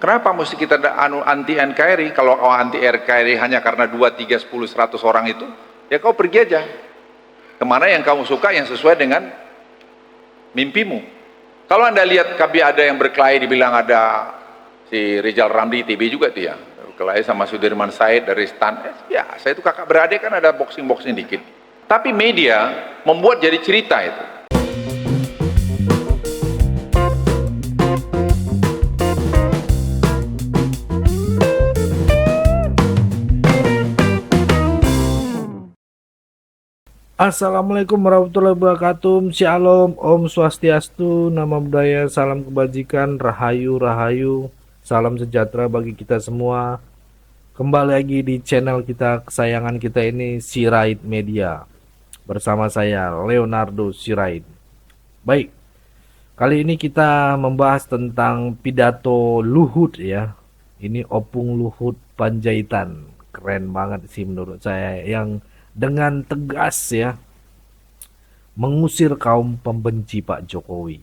Kenapa mesti kita anti NKRI? Kalau kau anti NKRI hanya karena 2, 3, 10, 100 orang itu, ya kau pergi aja. Kemana yang kamu suka, yang sesuai dengan mimpimu. Kalau Anda lihat ada yang berkelahi, dibilang ada si Rizal Ramli TV juga tuh ya, berkelahi sama Sudirman Said dari STAN. Ya, saya itu kakak beradik kan ada boxing-boxing dikit. Tapi media membuat jadi cerita itu. Assalamualaikum warahmatullahi wabarakatuh. Shalom, Om Swastiastu, Nama Budaya, salam kebajikan, Rahayu, Rahayu, salam sejahtera bagi kita semua. Kembali lagi di channel kita kesayangan kita ini, Sirait Media. Bersama saya, Leonardo Sirait. Baik, kali ini kita membahas tentang pidato Luhut ya. Ini Opung Luhut Panjaitan. Keren banget sih menurut saya, yang dengan tegas ya mengusir kaum pembenci Pak Jokowi.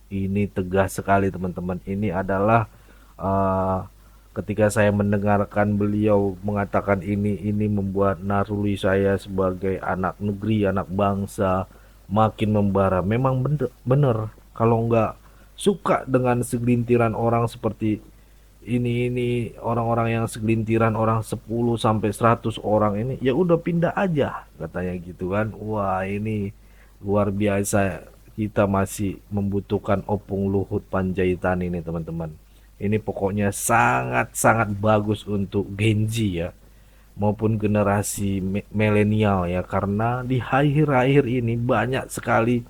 Ini tegas sekali teman-teman. Ini adalah ketika saya mendengarkan beliau mengatakan ini membuat naruli saya sebagai anak negeri, anak bangsa makin membara. Memang bener kalau nggak suka dengan segelintiran orang seperti ini orang-orang yang segelintiran orang 10 sampai 100 orang ini, ya udah pindah aja katanya gitu kan. Wah, ini luar biasa, kita masih membutuhkan Opung Luhut Panjaitan ini teman-teman. Ini pokoknya sangat-sangat bagus untuk Gen Z ya, maupun generasi milenial ya, karena di akhir-akhir ini banyak sekali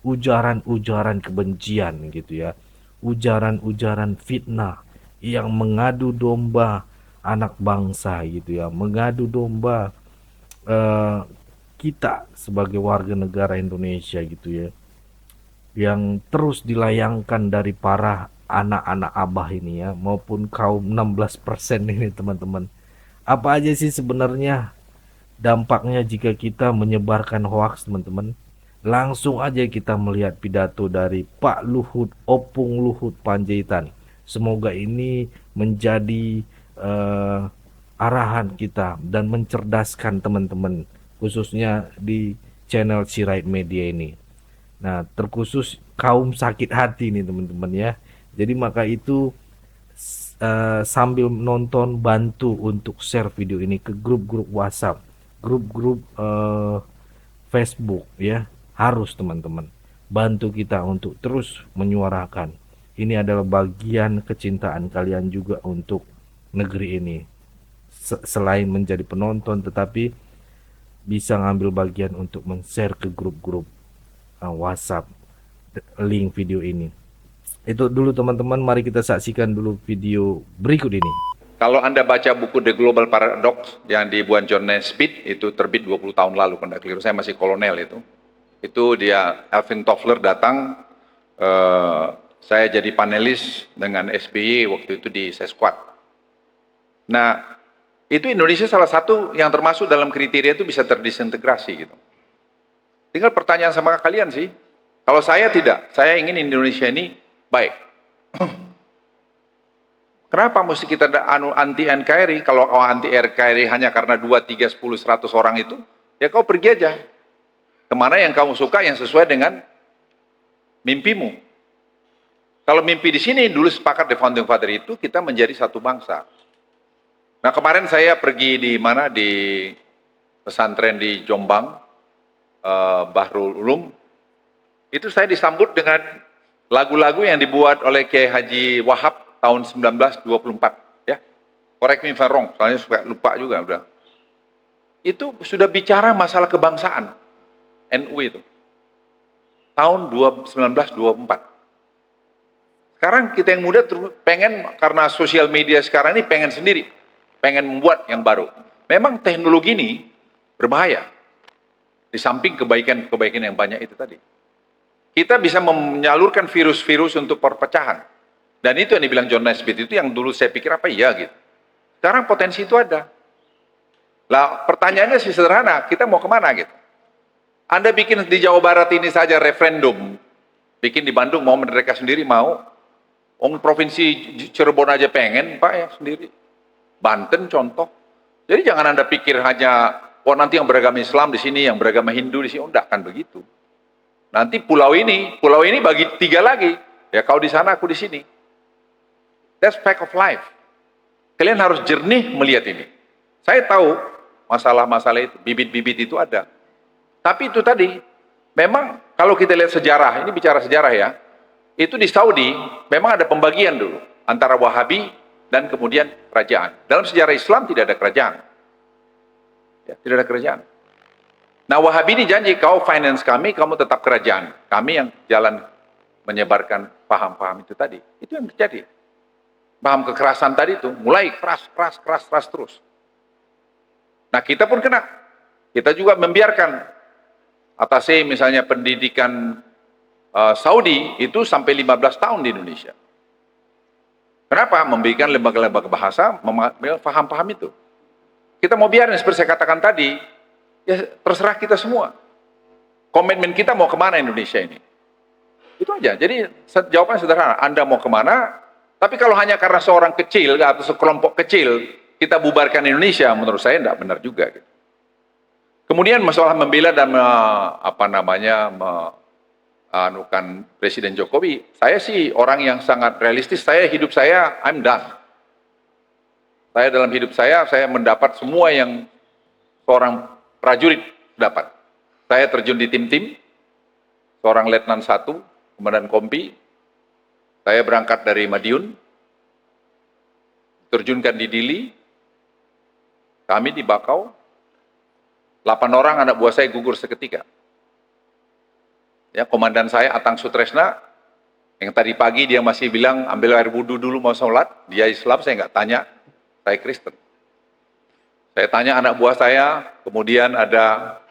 ujaran-ujaran kebencian gitu ya, ujaran-ujaran fitnah yang mengadu domba anak bangsa gitu ya, mengadu domba kita sebagai warga negara Indonesia gitu ya, yang terus dilayangkan dari para anak-anak abah ini ya, maupun kaum 16% ini teman-teman. Apa aja sih sebenarnya dampaknya jika kita menyebarkan hoaks teman-teman? Langsung aja kita melihat pidato dari Pak Luhut, Opung Luhut Panjaitan. Semoga ini menjadi arahan kita dan mencerdaskan teman-teman, khususnya di channel Sirait Media ini. Nah, terkhusus kaum sakit hati nih teman-teman ya. Jadi maka itu sambil nonton bantu untuk share video ini ke grup-grup WhatsApp, grup-grup Facebook ya. Harus teman-teman bantu kita untuk terus menyuarakan. Ini adalah bagian kecintaan kalian juga untuk negeri ini. Selain menjadi penonton, tetapi bisa ngambil bagian untuk men-share ke grup-grup WhatsApp link video ini. Itu dulu teman-teman, mari kita saksikan dulu video berikut ini. Kalau Anda baca buku The Global Paradox yang dibuat John Naisbitt, itu terbit 20 tahun lalu, kalau tidak keliru, saya masih kolonel itu. Itu dia, Alvin Toffler datang, saya jadi panelis dengan SBY waktu itu di Sesquad. Nah, itu Indonesia salah satu yang termasuk dalam kriteria itu bisa terdisintegrasi gitu. Tinggal pertanyaan sama kalian sih, kalau saya tidak, saya ingin Indonesia ini baik. Kenapa mesti kita anti NKRI? Kalau kau anti NKRI hanya karena 2, 3, 10, 100 orang itu, ya kau pergi aja. Kemana yang kamu suka, yang sesuai dengan mimpimu. Kalau mimpi di sini dulu sepakat di Founding Father itu kita menjadi satu bangsa. Nah, kemarin saya pergi di mana, di pesantren di Jombang, Bahrul Ulum. Itu saya disambut dengan lagu-lagu yang dibuat oleh Kiai Haji Wahab tahun 1924 ya. Correct me if I'm wrong, soalnya suka lupa juga udah. Itu sudah bicara masalah kebangsaan NU itu. Tahun 1924. Sekarang kita yang muda pengen, karena sosial media sekarang ini pengen sendiri, pengen membuat yang baru. Memang teknologi ini berbahaya. Di samping kebaikan-kebaikan yang banyak itu tadi. Kita bisa menyalurkan virus-virus untuk perpecahan. Dan itu yang dibilang John Naisbitt itu, yang dulu saya pikir apa iya gitu. Sekarang potensi itu ada. Lah pertanyaannya sih sederhana, kita mau kemana gitu. Anda bikin di Jawa Barat ini saja referendum, bikin di Bandung mau mereka sendiri mau, Provinsi Cirebon aja pengen, Pak, ya sendiri. Banten contoh. Jadi jangan Anda pikir hanya, nanti yang beragama Islam di sini, yang beragama Hindu di sini, enggak akan begitu. Nanti pulau ini bagi 3 lagi. Ya kau di sana, aku di sini. That's fact of life. Kalian harus jernih melihat ini. Saya tahu masalah-masalah itu, bibit-bibit itu ada. Tapi itu tadi, memang kalau kita lihat sejarah, ini bicara sejarah ya, itu di Saudi memang ada pembagian dulu antara Wahabi dan kemudian kerajaan. Dalam sejarah Islam tidak ada kerajaan. Ya, tidak ada kerajaan. Nah, Wahabi ini janji, kau finance kami, kamu tetap kerajaan. Kami yang jalan menyebarkan paham-paham itu tadi. Itu yang terjadi. Paham kekerasan tadi itu mulai keras terus. Nah, kita pun kena. Kita juga membiarkan atasnya misalnya pendidikan Saudi itu sampai 15 tahun di Indonesia. Kenapa? Memberikan lembaga-lembaga bahasa paham-paham itu. Kita mau biarin seperti saya katakan tadi, ya terserah kita semua. Komitmen kita mau kemana Indonesia ini. Itu aja. Jadi jawabannya sederhana. Anda mau kemana? Tapi kalau hanya karena seorang kecil atau sekelompok kecil kita bubarkan Indonesia, menurut saya tidak benar juga. Gitu. Kemudian masalah membela dan anukan Presiden Jokowi, saya sih orang yang sangat realistis. Hidup saya, I'm done. Saya dalam hidup saya mendapat semua yang seorang prajurit dapat. Saya terjun di tim-tim, seorang Letnan 1, Komandan Kompi. Saya berangkat dari Madiun, terjunkan di Dili, kami di Bakau, 8 orang anak buah saya gugur seketika. Ya, komandan saya Atang Sutresna, yang tadi pagi dia masih bilang ambil air wudhu dulu mau sholat, dia Islam, saya nggak tanya, saya Kristen. Saya tanya anak buah saya, kemudian ada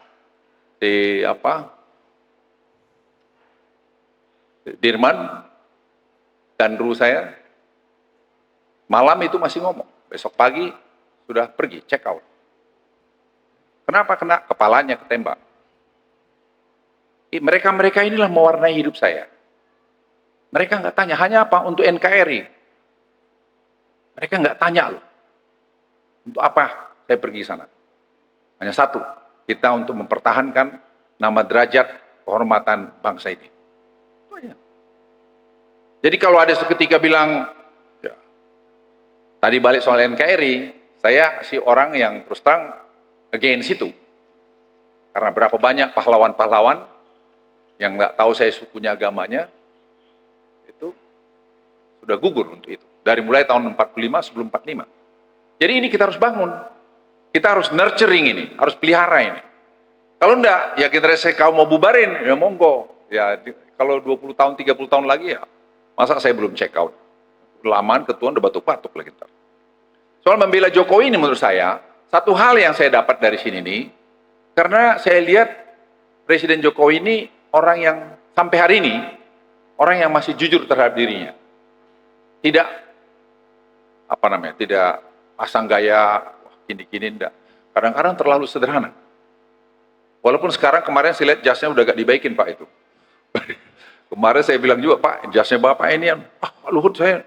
Dirman, dan Ru saya, malam itu masih ngomong, besok pagi sudah pergi, check out. Kenapa? Kena kepalanya ketembak. Mereka inilah mewarnai hidup saya. Mereka nggak tanya, hanya apa? Untuk NKRI. Mereka nggak tanya loh. Untuk apa saya pergi sana? Hanya satu, kita untuk mempertahankan nama derajat kehormatan bangsa ini. Itu aja. Jadi kalau ada seketika bilang, ya, tadi balik soal NKRI, saya si orang yang terus terang against itu. Karena berapa banyak pahlawan-pahlawan yang nggak tahu saya sukunya, agamanya, itu sudah gugur untuk itu. Dari mulai tahun 45 sebelum 45. Jadi ini kita harus bangun. Kita harus nurturing ini, harus pelihara ini. Kalau enggak, ya generasi kaum mau bubarin, ya monggo. Ya kalau 20 tahun, 30 tahun lagi ya, masa saya belum check out? Lamaan ketua udah batuk-batuk lagi ntar. Soal membela Jokowi ini menurut saya, satu hal yang saya dapat dari sini nih, karena saya lihat Presiden Jokowi ini orang yang sampai hari ini, orang yang masih jujur terhadap dirinya. Tidak, tidak pasang gaya, gini-gini, enggak. Kadang-kadang terlalu sederhana. Walaupun sekarang kemarin saya lihat jasnya udah gak dibaikin Pak itu. Kemarin saya bilang juga, Pak, jasnya Bapak ini, Pak Luhut saya,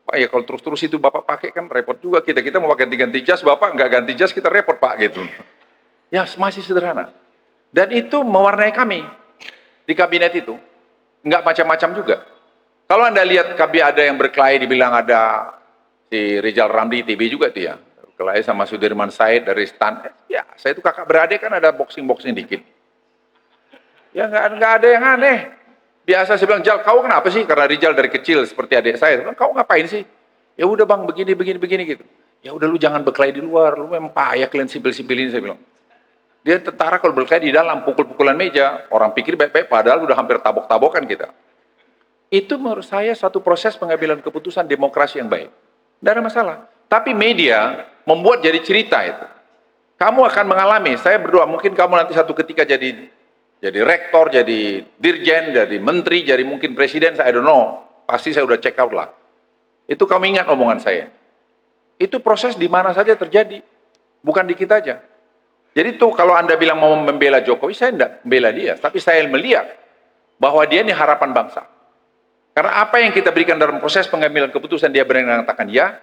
Pak ya kalau terus-terus itu Bapak pakai kan repot juga kita mau ganti-ganti jas, Bapak nggak ganti jas kita repot Pak gitu. Ya masih sederhana. Dan itu mewarnai kami di kabinet itu, nggak macam-macam juga. Kalau Anda lihat ada yang berkelahi dibilang ada si Rizal Ramli TB juga itu ya, berkelahi sama Sudirman Said dari STAN. Ya saya itu kakak beradik kan ada boxing dikit. Ya nggak ada yang aneh. Biasa saya bilang, Jal, kau kenapa sih? Karena Rizal dari kecil seperti adik saya bilang, kau ngapain sih? Ya udah bang, begini gitu. Ya udah lu jangan berkelahi di luar, lu memang payah kalian sipil-sipil ini, saya bilang. Dia tentara kalau berkelahi di dalam, pukul-pukulan meja, orang pikir baik-baik, padahal udah hampir tabok-tabokan kita. Itu menurut saya suatu proses pengambilan keputusan demokrasi yang baik. Tidak ada masalah. Tapi media membuat jadi cerita itu. Kamu akan mengalami, saya berdoa, mungkin kamu nanti satu ketika jadi rektor, jadi dirjen, jadi menteri, jadi mungkin presiden, I don't know. Pasti saya udah check out lah. Itu kamu ingat omongan saya. Itu proses di mana saja terjadi. Bukan di kita aja. Jadi tuh kalau Anda bilang mau membela Jokowi, saya tidak membela dia. Tapi saya melihat bahwa dia ini harapan bangsa. Karena apa yang kita berikan dalam proses pengambilan keputusan, dia berani mengatakan ya,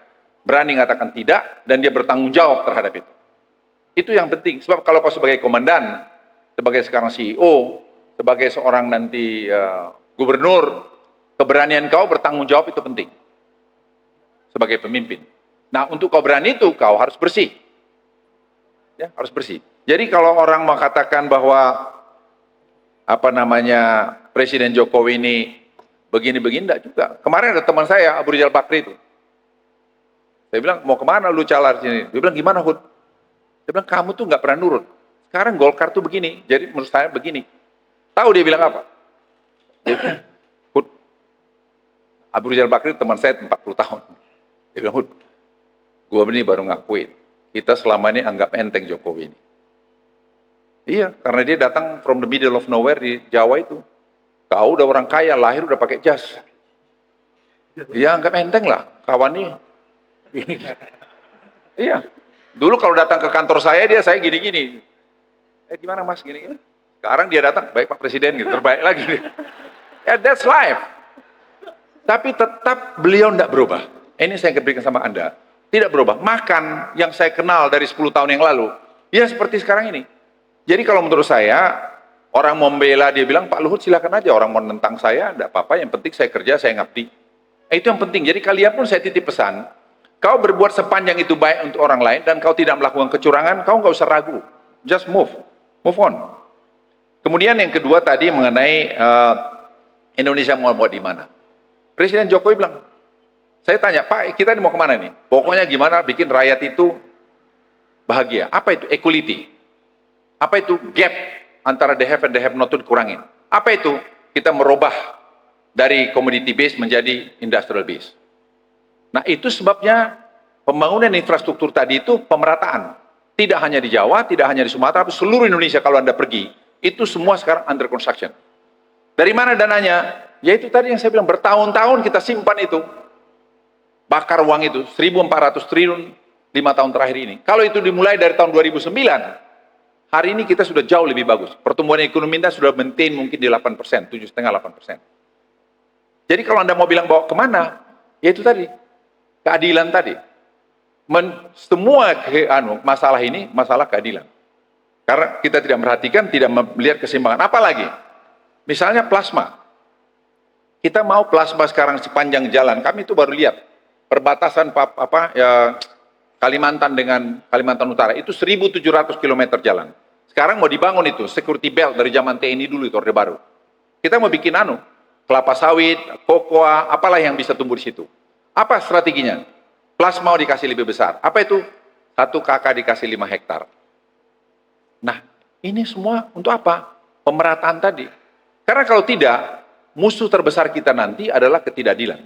berani mengatakan tidak, dan dia bertanggung jawab terhadap itu. Itu yang penting. Sebab kalau kau sebagai komandan, sebagai sekarang CEO, sebagai seorang nanti gubernur, keberanian kau bertanggung jawab itu penting. Sebagai pemimpin. Nah, untuk kau berani itu, kau harus bersih. Ya, harus bersih. Jadi kalau orang mengatakan bahwa Presiden Jokowi ini begini-begini, enggak juga. Kemarin ada teman saya, Abu Rizal Bakri itu. Saya bilang, mau kemana lu calar sini? Dia bilang, gimana Hud? Dia bilang, kamu tuh nggak pernah nurut. Sekarang Golkar tuh begini, jadi menurut saya begini. Tahu dia bilang apa? Dia bilang, Hud, Abu Rizal Bakri teman saya 40 tahun. Dia bilang, Hud, gua ini baru ngakuin, kita selama ini anggap enteng Jokowi ini. Iya, karena dia datang from the middle of nowhere di Jawa itu. Kau udah orang kaya, lahir udah pakai jas. Dia anggap enteng lah, kawan ini. Iya. Dulu kalau datang ke kantor saya gini-gini. Gimana mas, gini-gini. Sekarang dia datang, baik Pak Presiden, gitu, terbaik lagi. Ya, that's life. Tapi tetap beliau tidak berubah. Ini saya berikan sama Anda. Tidak berubah. Makan yang saya kenal dari 10 tahun yang lalu, ya seperti sekarang ini. Jadi kalau menurut saya, orang mau membela, dia bilang, Pak Luhut silakan aja, orang mau nentang saya, tidak apa-apa, yang penting saya kerja, saya ngabdi. Itu yang penting. Jadi kalian pun saya titip pesan, kau berbuat sepanjang itu baik untuk orang lain, dan kau tidak melakukan kecurangan, kau nggak usah ragu. Just move on. Kemudian yang kedua tadi mengenai Indonesia mau buat di mana. Presiden Jokowi bilang, saya tanya, Pak, kita ini mau kemana nih? Pokoknya gimana bikin rakyat itu bahagia. Apa itu equality? Apa itu gap antara the have and the have not itu dikurangin? Apa itu? Kita merubah dari commodity base menjadi industrial base. Nah, itu sebabnya pembangunan infrastruktur tadi itu pemerataan. Tidak hanya di Jawa, tidak hanya di Sumatera, tapi seluruh Indonesia kalau Anda pergi, itu semua sekarang under construction. Dari mana dananya? Ya itu tadi yang saya bilang, bertahun-tahun kita simpan itu. Bakar uang itu, 1.400 triliun 5 tahun terakhir ini. Kalau itu dimulai dari tahun 2009, hari ini kita sudah jauh lebih bagus. Pertumbuhan ekonomi kita sudah maintain mungkin di 8%, 7,5-8%. Jadi kalau Anda mau bilang bawa kemana? Ya itu tadi, keadilan tadi. Semua masalah ini, masalah keadilan. Karena kita tidak merhatikan, tidak melihat keseimbangan. Apalagi, misalnya plasma. Kita mau plasma sekarang sepanjang jalan. Kami itu baru lihat, perbatasan Kalimantan dengan Kalimantan Utara, itu 1.700 km jalan. Sekarang mau dibangun itu, security belt dari zaman TNI dulu itu, Orde Baru. Kita mau bikin kelapa sawit, kokoa, apalah yang bisa tumbuh di situ. Apa strateginya? Plasma dikasih lebih besar. Apa itu? 1 KK dikasih 5 hektar. Nah, ini semua untuk apa? Pemerataan tadi. Karena kalau tidak, musuh terbesar kita nanti adalah ketidakadilan.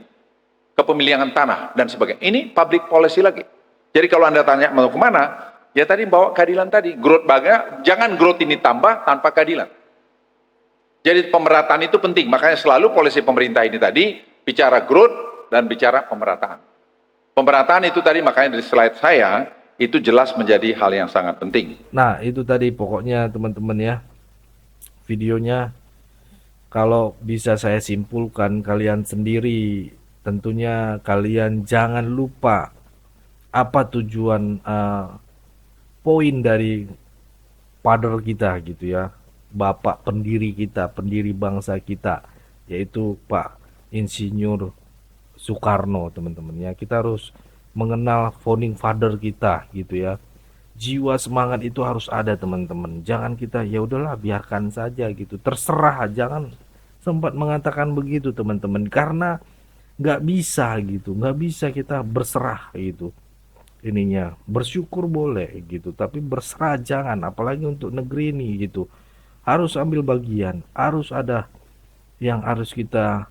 Kepemilikan tanah dan sebagainya. Ini public policy lagi. Jadi kalau Anda tanya mau kemana, ya tadi bawa keadilan tadi. Growth jangan growth ini tambah tanpa keadilan. Jadi pemerataan itu penting. Makanya selalu polisi pemerintah ini tadi bicara growth dan bicara pemerataan. Pemerataan itu tadi makanya dari slide saya itu jelas menjadi hal yang sangat penting. Nah, itu tadi pokoknya teman-teman ya. Videonya kalau bisa saya simpulkan, kalian sendiri tentunya kalian jangan lupa apa tujuan poin dari father kita gitu ya, bapak pendiri kita, pendiri bangsa kita, yaitu Pak Insinyur Soekarno, teman-teman ya. Kita harus mengenal founding father kita gitu ya. Jiwa semangat itu harus ada, teman-teman. Jangan kita ya udahlah biarkan saja gitu, terserah. Jangan sempat mengatakan begitu, teman-teman, karena nggak bisa gitu, nggak bisa kita berserah gitu. Ininya bersyukur boleh gitu, tapi berserah jangan, apalagi untuk negeri ini gitu. Harus ambil bagian, harus ada yang harus kita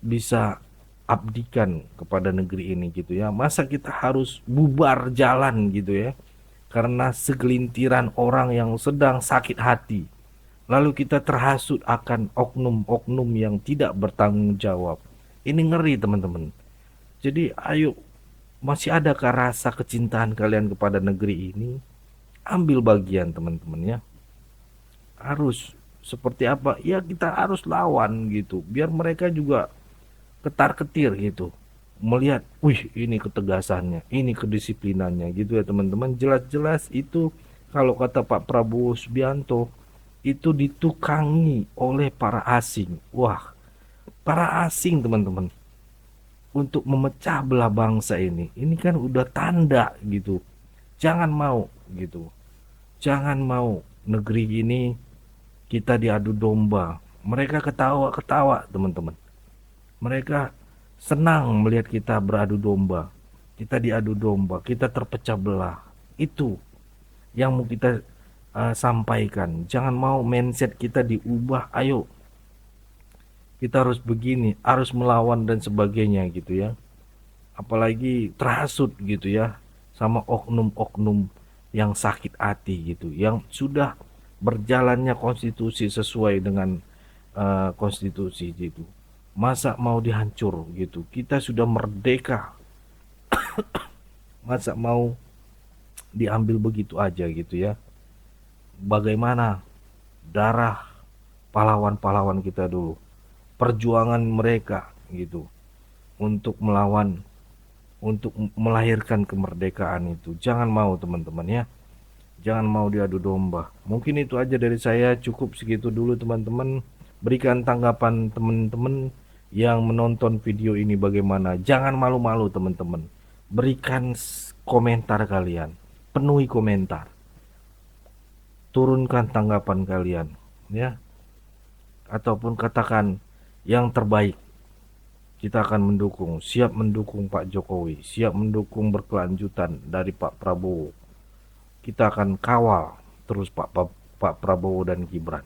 bisa abdikan kepada negeri ini gitu ya. Masa kita harus bubar jalan gitu ya, karena segelintiran orang yang sedang sakit hati, lalu kita terhasut akan oknum-oknum yang tidak bertanggung jawab. Ini ngeri, teman-teman. Jadi ayo, masih adakah rasa kecintaan kalian kepada negeri ini? Ambil bagian, teman-teman ya. Harus seperti apa? Ya kita harus lawan gitu, biar mereka juga ketar-ketir gitu. Melihat, wih ini ketegasannya, ini kedisiplinannya gitu ya teman-teman. Jelas-jelas itu kalau kata Pak Prabowo Subianto itu ditukangi oleh para asing. Wah, para asing teman-teman untuk memecah belah bangsa ini. Ini kan udah tanda gitu. Jangan mau gitu. Jangan mau negeri ini kita diadu domba. Mereka ketawa-ketawa teman-teman. Mereka senang melihat kita beradu domba. Kita diadu domba, kita terpecah belah. Itu yang mau kita sampaikan. Jangan mau mindset kita diubah. Ayo, kita harus begini, harus melawan dan sebagainya gitu ya. Apalagi terhasut gitu ya sama oknum-oknum yang sakit hati gitu, yang sudah berjalannya konstitusi sesuai dengan konstitusi gitu. Masa mau dihancur gitu? Kita sudah merdeka, masa mau diambil begitu aja gitu ya? Bagaimana darah pahlawan-pahlawan kita dulu, perjuangan mereka gitu untuk melawan, untuk melahirkan kemerdekaan itu. Jangan mau teman-teman ya. Jangan mau diadu domba. Mungkin itu aja dari saya, cukup segitu dulu teman-teman. Berikan tanggapan teman-teman yang menonton video ini bagaimana. Jangan malu-malu teman-teman. Berikan komentar kalian. Penuhi komentar. Turunkan tanggapan kalian ya. Ataupun katakan yang terbaik. Kita akan mendukung, siap mendukung Pak Jokowi, siap mendukung berkelanjutan dari Pak Prabowo. Kita akan kawal terus Pak Prabowo dan Gibran.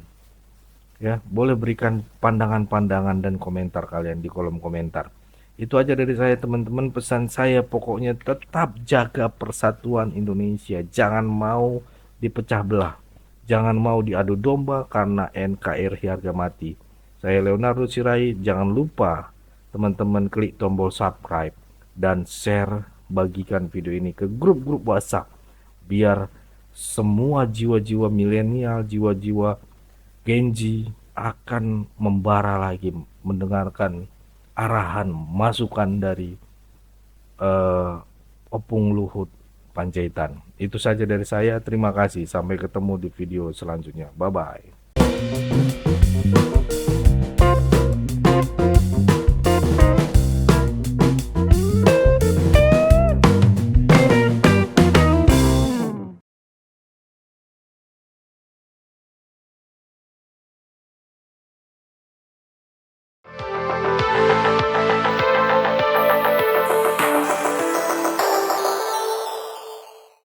Ya, boleh berikan pandangan-pandangan dan komentar kalian di kolom komentar. Itu aja dari saya teman-teman, pesan saya pokoknya tetap jaga persatuan Indonesia. Jangan mau dipecah belah. Jangan mau diadu domba karena NKRI harga mati. Saya Leonardo Sirai, jangan lupa teman-teman klik tombol subscribe dan share, bagikan video ini ke grup-grup WhatsApp biar semua jiwa-jiwa milenial, jiwa-jiwa Gen Z akan membara lagi mendengarkan arahan, masukan dari Opung Luhut Panjaitan. Itu saja dari saya, terima kasih, sampai ketemu di video selanjutnya, bye bye.